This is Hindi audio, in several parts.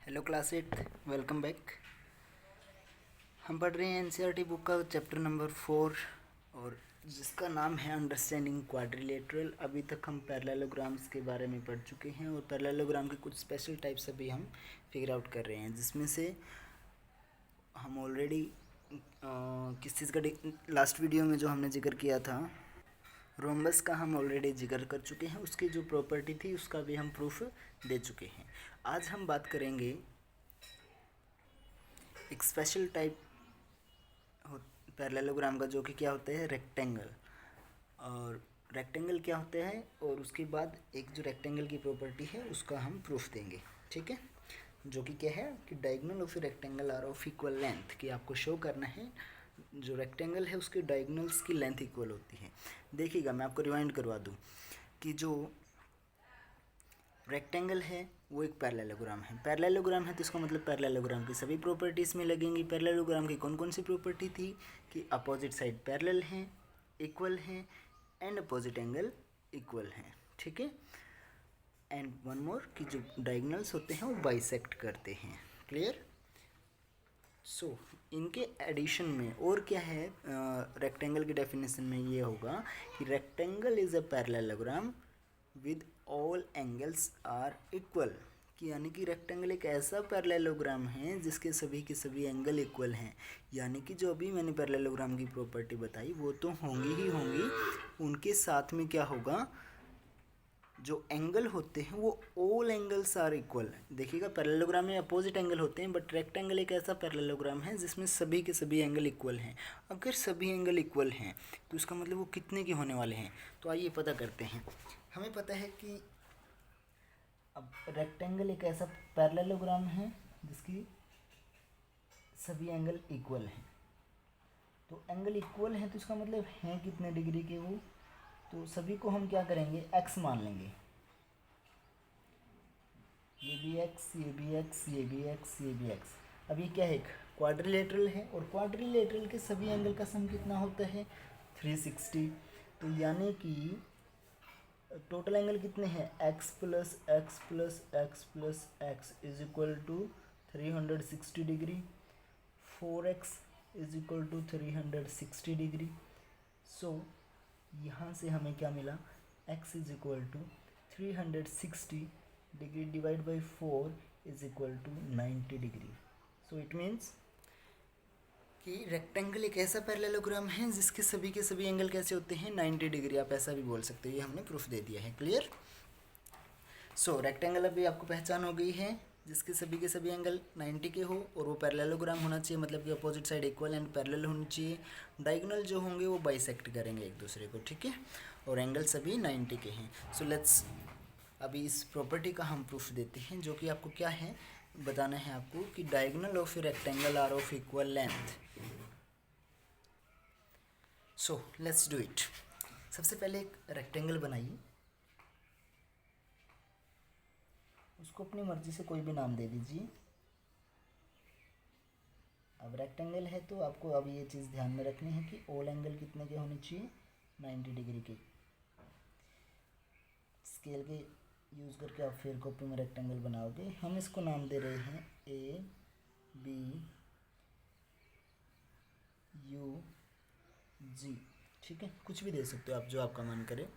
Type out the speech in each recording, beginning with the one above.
Hello class eight, welcome back. हम पढ़ रहे हैं एनसीईआरटी बुक का चैप्टर नंबर 4 और जिसका नाम है अंडरस्टैंडिंग क्वाड्रिलेटरल। अभी तक हम पैरेललोग्राम्स के बारे में पढ़ चुके हैं और पैरेललोग्राम के कुछ स्पेशल टाइप्स अभी हम फिगर आउट कर रहे हैं, जिसमें से हम ऑलरेडी किस चीज़ का लास्ट वीडियो में जो हमने जिक्र किया था रोम्बस का हम ऑलरेडी जिक्र कर चुके हैं। उसकी जो प्रॉपर्टी थी उसका भी हम प्रूफ दे चुके हैं। आज हम बात करेंगे एक स्पेशल टाइप पैरेललोग्राम का, जो कि क्या होता है, रेक्टेंगल। और रेक्टेंगल क्या होता है और उसके बाद एक जो रेक्टेंगल की प्रॉपर्टी है उसका हम प्रूफ देंगे, ठीक है। जो कि क्या है कि diagonal of rectangle are of equal length, कि आपको शो करना है जो रेक्टेंगल है उसके डायगोनल्स की लेंथ इक्वल होती है। देखिएगा, मैं आपको रिवाइंड करवा दूँ कि जो रेक्टेंगल है वो एक पैरेललोग्राम है। पैरेललोग्राम है तो इसका मतलब पैरेललोग्राम की सभी प्रॉपर्टीज़ में लगेंगी। पैरेललोग्राम की कौन कौन सी प्रॉपर्टी थी कि अपोजिट साइड पैरेलल हैं, इक्वल हैं एंड अपोजिट एंगल इक्वल हैं, ठीक है। एंड वन मोर कि जो डायगोनल्स होते हैं वो बाइसेक्ट करते हैं। क्लियर? सो इनके एडिशन में और क्या है, रेक्टेंगल की डेफिनेशन में ये होगा कि rectangle is a parallelogram with all angles are equal, कि यानी कि रेक्टेंगल एक ऐसा पैरेललोग्राम है जिसके सभी के सभी एंगल इक्वल हैं। यानी कि जो अभी मैंने पैरेललोग्राम की प्रॉपर्टी बताई वो तो होंगी ही होंगी, उनके साथ में क्या होगा, जो एंगल होते हैं वो ऑल एंगल्स आर इक्वल। देखिएगा, पैरेललोग्राम में अपोजिट एंगल होते हैं, बट रेक्टेंगल एक ऐसा पैरेललोग्राम है जिसमें सभी के सभी एंगल इक्वल हैं। अगर सभी एंगल इक्वल हैं तो इसका मतलब वो कितने के होने वाले हैं, तो आइए पता करते हैं। हमें पता है कि अब रेक्टेंगल एक ऐसा पैरेललोग्राम है जिसकी सभी एंगल इक्वल हैं। तो एंगल इक्वल हैं तो इसका मतलब हैं कितने डिग्री के वो, तो सभी को हम क्या करेंगे, एक्स मान लेंगे। ये भी एक्स, ये भी एक्स, ये भी एक्स, ये भी एक्स। अब ये क्या है, एक क्वाड्रिलेटरल है और क्वाड्रिलेटरल के सभी एंगल का सम कितना होता है, 360। तो यानी कि टोटल एंगल कितने हैं, x plus x plus x plus x is equal to 360 degree. 4x is equal to 360 degree. So यहाँ से हमें क्या मिला, x is equal to 360 degree divide by 4 is equal to 90 degree. So it means कि रेक्टेंगल एक ऐसा पैरेललोग्राम है जिसके सभी के सभी एंगल कैसे होते हैं, 90 डिग्री। आप ऐसा भी बोल सकते हो, ये हमने प्रूफ दे दिया है। क्लियर? सो रेक्टेंगल अभी आपको पहचान हो गई है जिसके सभी के सभी एंगल 90 के हो और वो पैरेललोग्राम होना चाहिए, मतलब कि opposite side equal and parallel होनी चाहिए। डायगोनल जो होंगे वो बाइसेक्ट करेंगे एक दूसरे को, ठीक है, और एंगल सभी 90 के हैं। सो लेट्स अभी इस प्रॉपर्टी का हम प्रूफ देते हैं, जो कि आपको क्या है बताना है आपको कि diagonal of rectangle are of equal length. So let's do it. सबसे पहले एक रेक्टेंगल बनाइए, उसको अपनी मर्जी से कोई भी नाम दे दीजिए। अब रेक्टेंगल है तो आपको अब ये चीज़ ध्यान में रखनी है कि ऑल एंगल कितने के होने चाहिए, 90 डिग्री के। स्केल के यूज़ करके आप फिर कॉपी में रेक्टेंगल बनाओगे। हम इसको नाम दे रहे हैं ए बी यू जी, ठीक है, कुछ भी दे सकते हो आप, जो आपका मन करे।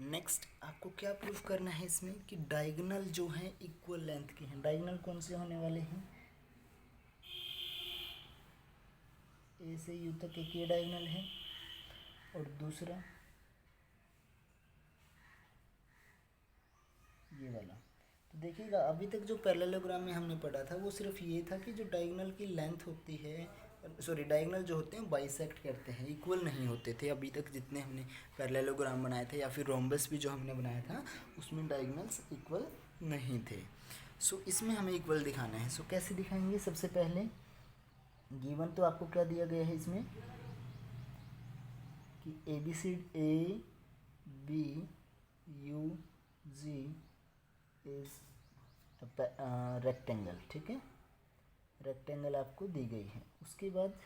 नेक्स्ट आपको क्या प्रूफ करना है इसमें कि डायगोनल जो हैं इक्वल लेंथ के हैं। डायगोनल कौन से होने वाले हैं, ए से यू तक एक ये डायगोनल है और दूसरा ये वाला। तो देखिएगा, अभी तक जो पैरेललोग्राम में हमने पढ़ा था वो सिर्फ ये था कि जो डायगोनल की लेंथ होती है, सॉरी, डायगोनल जो होते हैं बाइसेक्ट करते हैं, इक्वल नहीं होते थे। अभी तक जितने हमने पैरेललोग्राम बनाए थे या फिर रोम्बस भी जो हमने बनाया था उसमें डायगोनल्स इक्वल नहीं थे। सो इसमें हमें इक्वल दिखाना है। सो कैसे दिखाएंगे, सबसे पहले गिवन तो आपको क्या दिया गया है इसमें कि A B C A B U G is rectangle, ठीक है, रेक्टेंगल आपको दी गई है। उसके बाद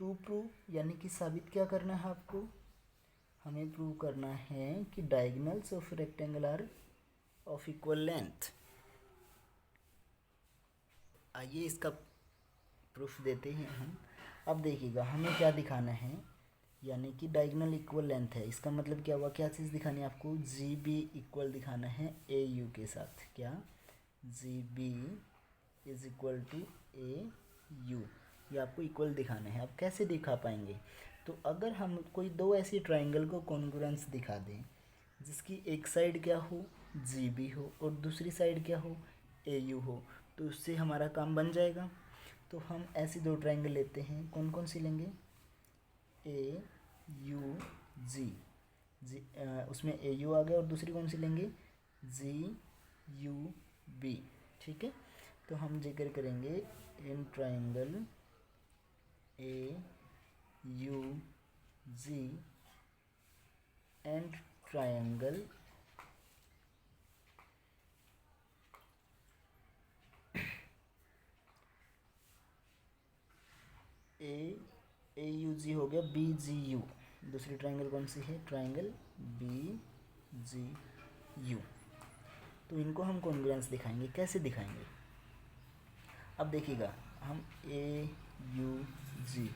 टू प्रूव यानी कि साबित क्या करना है आपको, हमें प्रूव करना है कि diagonals of rectangle are of equal length. आइए इसका प्रूफ देते हैं हम। अब देखिएगा हमें क्या दिखाना है, यानी कि डायगोनल इक्वल लेंथ है। इसका मतलब क्या हुआ, क्या चीज़ दिखानी है आपको, जी बी इक्वल दिखाना है ए यू के साथ। क्या, G B is equal to A U, ये आपको इक्वल दिखाना है। अब कैसे दिखा पाएंगे, तो अगर हम कोई दो ऐसी ट्राइंगल को कॉन्ग्रुएंस दिखा दें जिसकी एक साइड क्या हो, जी बी हो, और दूसरी साइड क्या हो, ए यू हो, तो उससे हमारा काम बन जाएगा। तो हम ऐसी दो ट्राइंगल लेते हैं, कौन कौन सी लेंगे, ए यू जी, जी उसमें ए यू आ गया, और दूसरी कौन सी लेंगे, जी यू बी। ठीक है, तो हम जिक्र करेंगे इन triangle A U G and triangle A U G हो गया, बी जी यू, दूसरी ट्राइंगल कौन सी है, ट्राइंगल बी जी यू। तो इनको हम कॉन्ग्रुएंस दिखाएंगे, कैसे दिखाएंगे, अब देखिएगा हम ए यू जी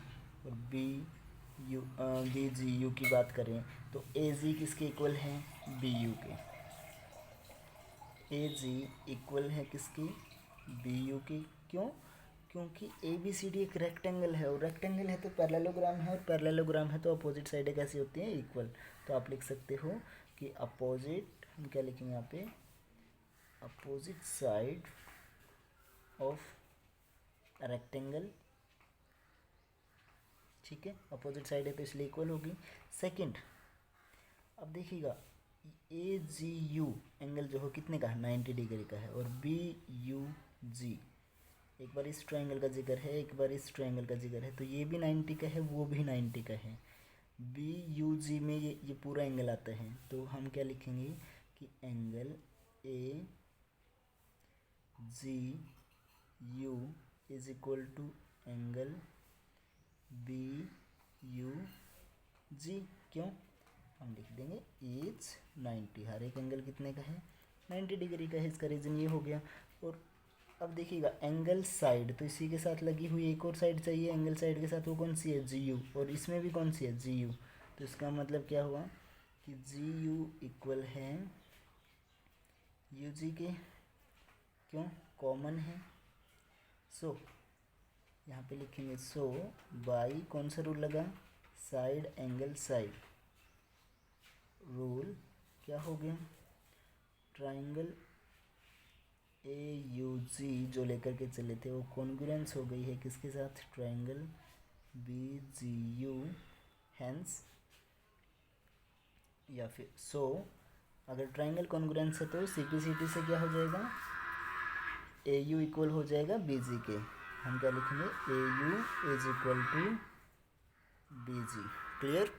और बी जी यू की बात करें तो ए जी किसके इक्वल है, बी यू के। ए जी इक्वल है किसकी, बी यू की। क्यों, क्योंकि ए बी सी डी एक रेक्टेंगल है, और रेक्टेंगल है तो पैरेललोग्राम है, और पैरेललोग्राम है तो अपोजिट साइडें कैसी होती हैं, इक्वल। तो आप लिख सकते हो कि अपोजिट, हम क्या लिखेंगे यहाँ पे, अपोजिट साइड ऑफ रेक्टेंगल। ठीक है, अपोजिट साइड है तो इसलिए इक्वल होगी। सेकंड, अब देखिएगा ए जी यू एंगल जो हो कितने का है, 90 डिग्री का है, और बी यू जी, एक बार इस ट्रायंगल का जिक्र है, एक बार इस ट्रायंगल का जिक्र है, तो ये भी 90 का है, वो भी 90 का है। बी यू जी में ये पूरा एंगल आता है, तो हम क्या लिखेंगे कि angle A G U is equal to angle B U G. क्यों, हम लिख देंगे इज 90, हर एक एंगल कितने का है, 90 डिग्री का है, इसका रीज़न ये हो गया। और अब देखिएगा एंगल साइड, तो इसी के साथ लगी हुई एक और साइड चाहिए एंगल साइड के साथ, वो कौन सी है, जी यू, और इसमें भी कौन सी है, जी यू। तो इसका मतलब क्या हुआ कि जी यू इक्वल है यू जी के। क्यों, कॉमन है। सो यहाँ पे लिखेंगे सो बाई कौन सा रूल लगा, साइड एंगल साइड रूल, क्या हो गया, ट्राइंगल ए यू जी जो लेकर के चले थे वो कॉन्ग्रुएंस हो गई है किसके साथ, triangle B G U. Hence, या फिर सो अगर ट्राइंगल कॉन्ग्रुएंस है तो सिंप्लिसिटी से क्या हो जाएगा, ए यू इक्वल हो जाएगा बी जी के। हम क्या लिखेंगे, A U is equal to B G. Clear,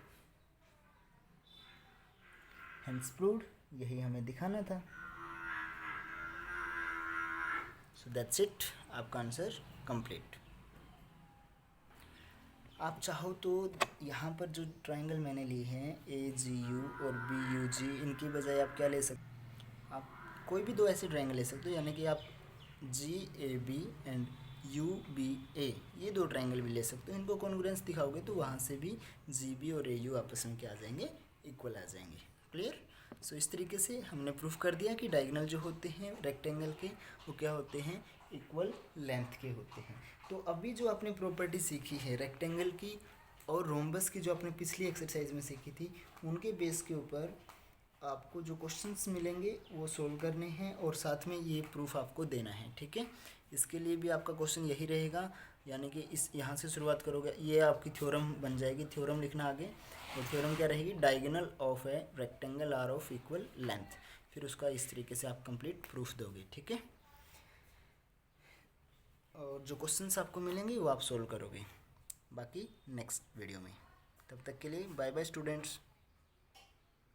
hence proved, यही हमें दिखाना था। सो दैट्स इट, आपका आंसर कंप्लीट। आप चाहो तो यहाँ पर जो ट्रायंगल मैंने लिए हैं ए जी यू और बी यू जी, इनकी बजाय आप क्या ले सकते, आप कोई भी दो ऐसे ट्रायंगल ले सकते हो, यानी कि आप G A B and U B A, ये दो ट्रायंगल भी ले सकते हो। इनको कॉन्ग्रुएंस दिखाओगे तो वहाँ से भी जी बी और ए यू आपस में क्या आ जाएंगे, इक्वल आ जाएंगे। क्लियर। सो इस तरीके से हमने प्रूफ कर दिया कि डायगोनल जो होते हैं रेक्टेंगल के वो क्या होते हैं, इक्वल लेंथ के होते हैं। तो अभी जो आपने प्रॉपर्टी सीखी है रेक्टेंगल की और रोम्बस की, जो आपने पिछली एक्सरसाइज में सीखी थी, उनके बेस के ऊपर आपको जो क्वेश्चंस मिलेंगे वो सोल्व करने हैं और साथ में ये प्रूफ आपको देना है। ठीक है, इसके लिए भी आपका क्वेश्चन यही रहेगा, यानी कि इस यहाँ से शुरुआत करोगे, ये आपकी थ्योरम बन जाएगी, थ्योरम लिखना आगे। और थ्योरम क्या रहेगी, diagonal of a rectangle are of equal length, फिर उसका इस तरीके से आप कंप्लीट प्रूफ दोगे। ठीक है, और जो क्वेश्चंस आपको मिलेंगे वो आप सोल्व करोगे, बाकी नेक्स्ट वीडियो में। तब तक के लिए बाय बाय स्टूडेंट्स।